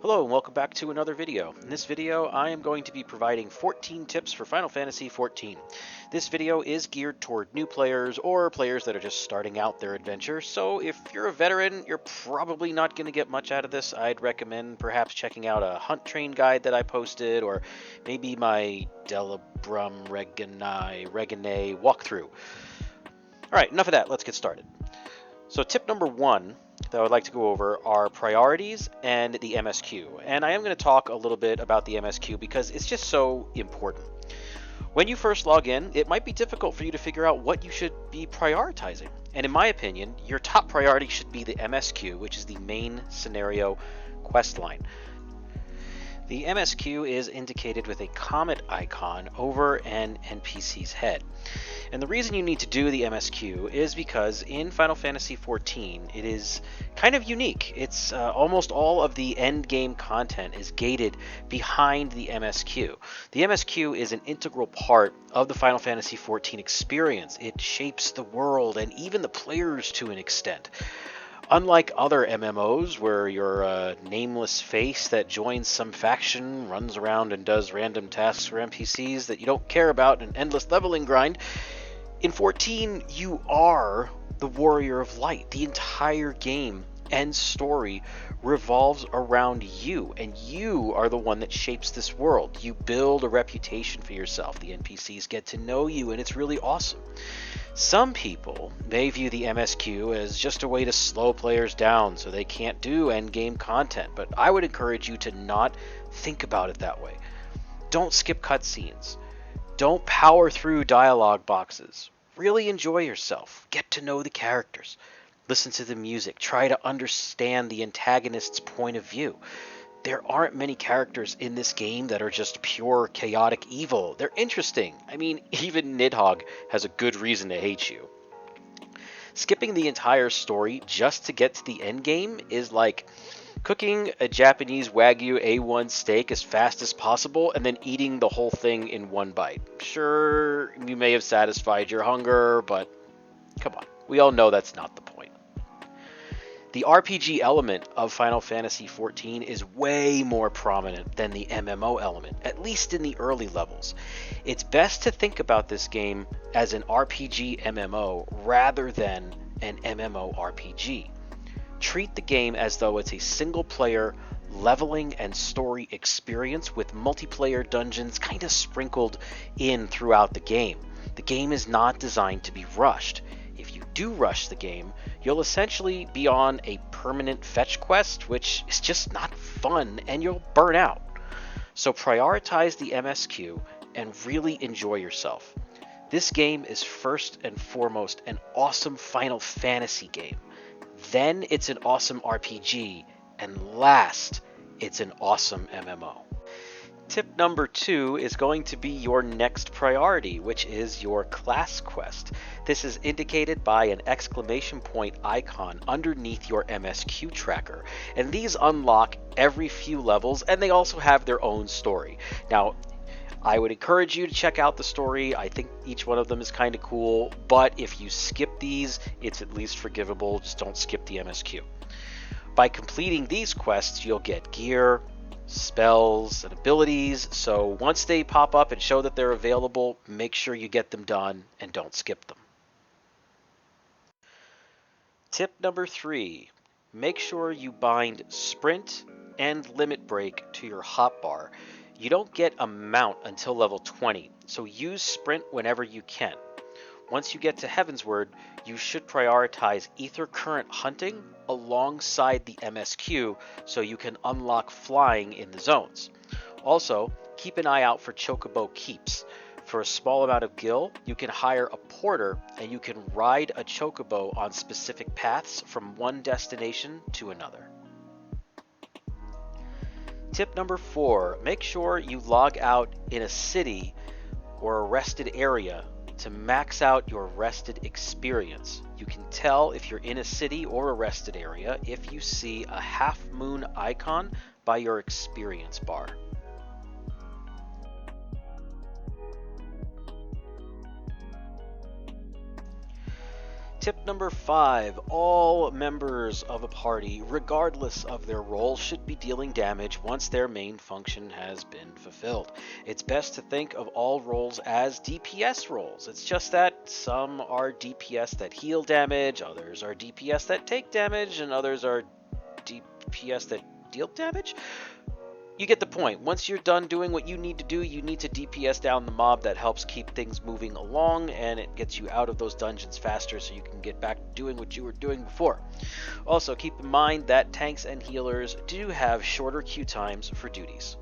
Hello and welcome back to another video. In this video I am going to be providing 14 tips for Final Fantasy XIV. This video is geared toward new players or players that are just starting out their adventure, so if you're a veteran you're probably not going to get much out of this. I'd recommend perhaps checking out a hunt train guide that I posted, or maybe my Delabrum Regane walkthrough. Alright, enough of that, let's get started. So tip number one that I would like to go over are priorities and the MSQ. And I am going to talk a little bit about the MSQ because it's just so important. When you first log in, it might be difficult for you to figure out what you should be prioritizing. And in my opinion, your top priority should be the MSQ, which is the main scenario quest line. The MSQ is indicated with a comet icon over an NPC's head. And the reason you need to do the MSQ is because in Final Fantasy XIV it is kind of unique. It's almost all of the end game content is gated behind the MSQ. The MSQ is an integral part of the Final Fantasy XIV experience. It shapes the world and even the players to an extent. Unlike other MMOs where you're a nameless face that joins some faction, runs around and does random tasks for NPCs that you don't care about in an endless leveling grind, in 14 you are the Warrior of Light. The entire game and story revolves around you, and you are the one that shapes this world. You build a reputation for yourself. The NPCs get to know you, and it's really awesome. Some people may view the MSQ as just a way to slow players down so they can't do endgame content, but I would encourage you to not think about it that way. Don't skip cutscenes. Don't power through dialogue boxes. Really enjoy yourself. Get to know the characters. Listen to the music. Try to understand the antagonist's point of view. There aren't many characters in this game that are just pure chaotic evil. They're interesting. I mean, even Nidhogg has a good reason to hate you. Skipping the entire story just to get to the end game is like cooking a Japanese Wagyu A1 steak as fast as possible and then eating the whole thing in one bite. Sure, you may have satisfied your hunger, but come on. We all know that's not the point. The RPG element of Final Fantasy XIV is way more prominent than the MMO element, at least in the early levels. It's best to think about this game as an RPG MMO rather than an MMO RPG. Treat the game as though it's a single-player leveling and story experience with multiplayer dungeons kind of sprinkled in throughout the game. The game is not designed to be rushed. If you do rush the game, you'll essentially be on a permanent fetch quest, which is just not fun, and you'll burn out. So prioritize the MSQ and really enjoy yourself. This game is first and foremost an awesome Final Fantasy game. Then it's an awesome RPG, and last, it's an awesome MMO. Tip number 2 is going to be your next priority, which is your class quest. This is indicated by an exclamation point icon underneath your MSQ tracker, and these unlock every few levels, and they also have their own story. Now, I would encourage you to check out the story. I think each one of them is kind of cool, but if you skip these, it's at least forgivable. Just don't skip the MSQ. By completing these quests, you'll get gear, spells, and abilities, so once they pop up and show that they're available, make sure you get them done and don't skip them. Tip number 3, make sure you bind sprint and limit break to your hotbar. You don't get a mount until level 20, so use sprint whenever you can. Once you get to Heavensward, you should prioritize Ether Current hunting alongside the MSQ so you can unlock flying in the zones. Also, keep an eye out for Chocobo Keeps. For a small amount of gil, you can hire a porter and you can ride a Chocobo on specific paths from one destination to another. Tip number 4, make sure you log out in a city or a rested area to max out your rested experience. You can tell if you're in a city or a rested area if you see a half moon icon by your experience bar. Tip number 5, all members of a party, regardless of their role, should be dealing damage once their main function has been fulfilled. It's best to think of all roles as DPS roles. It's just that some are DPS that heal damage, others are DPS that take damage, and others are DPS that deal damage. You get the point. Once you're done doing what you need to do, you need to DPS down the mob. That helps keep things moving along, and it gets you out of those dungeons faster so you can get back to doing what you were doing before. Also, keep in mind that tanks and healers do have shorter queue times for duties.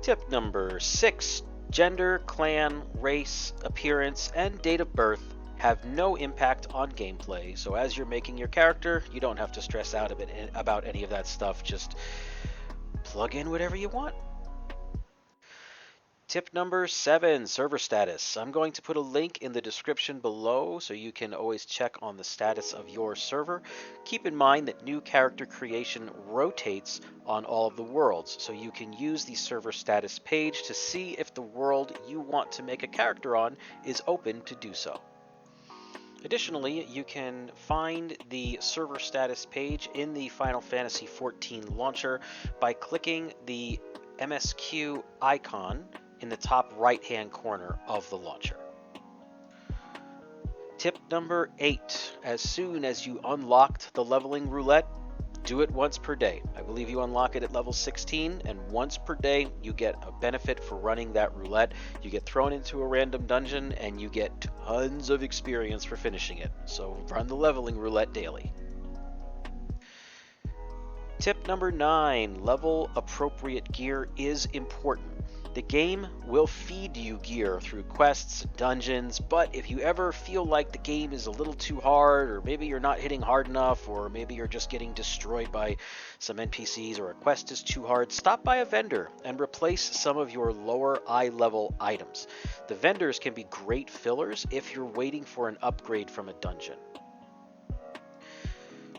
Tip number 6, gender, clan, race, appearance, and date of birth have no impact on gameplay, so as you're making your character, you don't have to stress out a bit about any of that stuff. Just plug in whatever you want. Tip number 7, server status. I'm going to put a link in the description below so you can always check on the status of your server. Keep in mind that new character creation rotates on all of the worlds, so you can use the server status page to see if the world you want to make a character on is open to do so. Additionally, you can find the server status page in the Final Fantasy XIV launcher by clicking the MSQ icon in the top right-hand corner of the launcher. Tip number 8, as soon as you unlocked the leveling roulette, do it once per day. I believe you unlock it at level 16, and once per day you get a benefit for running that roulette. You get thrown into a random dungeon and you get tons of experience for finishing it. So run the leveling roulette daily. Tip number 9, level appropriate gear is important. The game will feed you gear through quests, dungeons, but if you ever feel like the game is a little too hard, or maybe you're not hitting hard enough, or maybe you're just getting destroyed by some NPCs, or a quest is too hard, stop by a vendor and replace some of your lower eye level items. The vendors can be great fillers if you're waiting for an upgrade from a dungeon.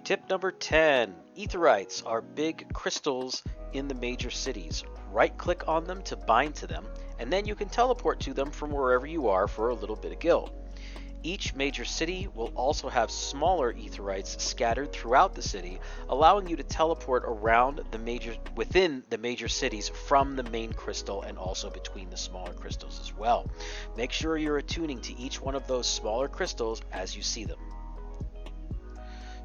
Tip number 10, Aetherytes are big crystals in the major cities. Right-click on them to bind to them, and then you can teleport to them from wherever you are for a little bit of gil. Each major city will also have smaller Aetherytes scattered throughout the city, allowing you to teleport around within the major cities from the main crystal and also between the smaller crystals as well. Make sure you're attuning to each one of those smaller crystals as you see them.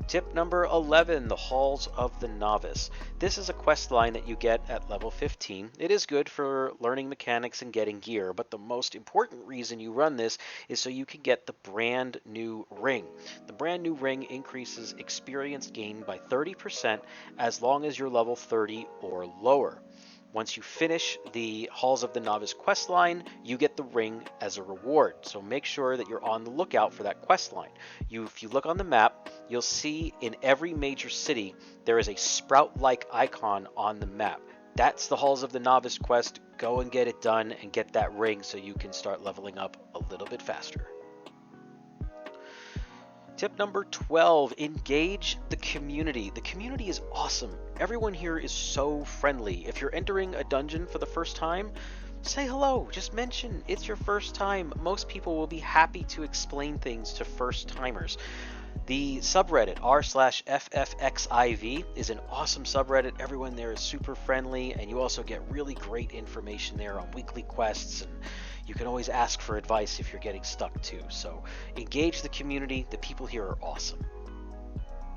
Tip number 11, the Halls of the Novice. This is a quest line that you get at level 15. It is good for learning mechanics and getting gear, but the most important reason you run this is so you can get the brand new ring. The brand new ring increases experience gain by 30% as long as you're level 30 or lower. Once you finish the Halls of the Novice quest line, you get the ring as a reward. So make sure that you're on the lookout for that quest line. If you look on the map, you'll see in every major city there is a sprout-like icon on the map. That's the Halls of the Novice quest. Go and get it done and get that ring so you can start leveling up a little bit faster. Tip number 12, engage the community. The community is awesome. Everyone here is so friendly. If you're entering a dungeon for the first time, say hello. Just mention it's your first time. Most people will be happy to explain things to first timers. The subreddit r/FFXIV is an awesome subreddit. Everyone there is super friendly, and you also get really great information there on weekly quests, and you can always ask for advice if you're getting stuck too. So engage the community. The people here are awesome.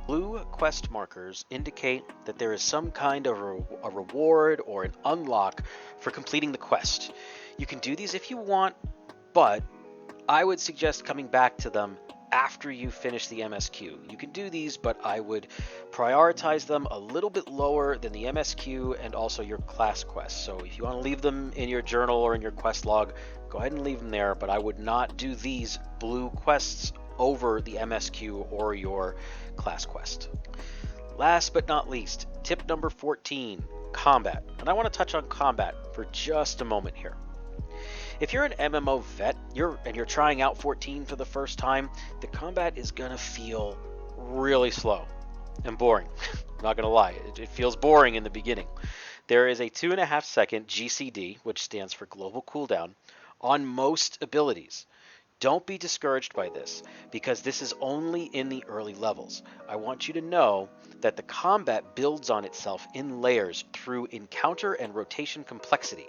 Blue quest markers indicate that there is some kind of a reward or an unlock for completing the quest. You can do these if you want, but I would suggest coming back to them after you finish the MSQ. You can do these, but I would prioritize them a little bit lower than the MSQ and also your class quests. So if you want to leave them in your journal or in your quest log, go ahead and leave them there, but I would not do these blue quests over the MSQ or your class quest. Last but not least, tip number 14, combat. And I want to touch on combat for just a moment here. If you're an MMO vet and you're trying out 14 for the first time, the combat is going to feel really slow and boring. I'm not going to lie, it feels boring in the beginning. There is a 2.5 second GCD, which stands for global cooldown, on most abilities. Don't be discouraged by this, because this is only in the early levels. I want you to know that the combat builds on itself in layers through encounter and rotation complexity.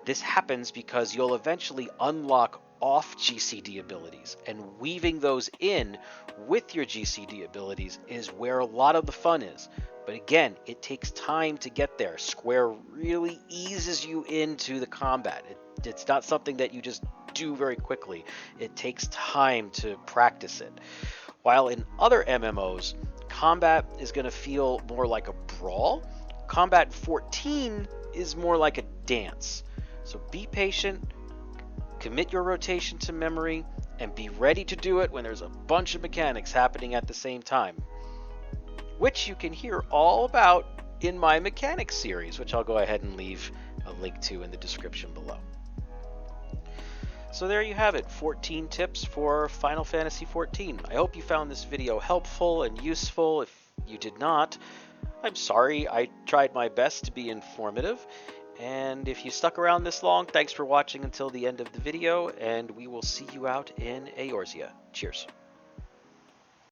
This happens because you'll eventually unlock off GCD abilities, and weaving those in with your GCD abilities is where a lot of the fun is. But again, it takes time to get there. Square really eases you into the combat. It's not something that you just do very quickly. It takes time to practice it. While in other MMOs, combat is going to feel more like a brawl, Combat 14 is more like a dance. So be patient, commit your rotation to memory, and be ready to do it when there's a bunch of mechanics happening at the same time, which you can hear all about in my mechanics series, which I'll go ahead and leave a link to in the description below. So there you have it, 14 tips for Final Fantasy XIV. I hope you found this video helpful and useful. If you did not, I'm sorry. I tried my best to be informative. And if you stuck around this long, thanks for watching until the end of the video, and we will see you out in Eorzea. Cheers.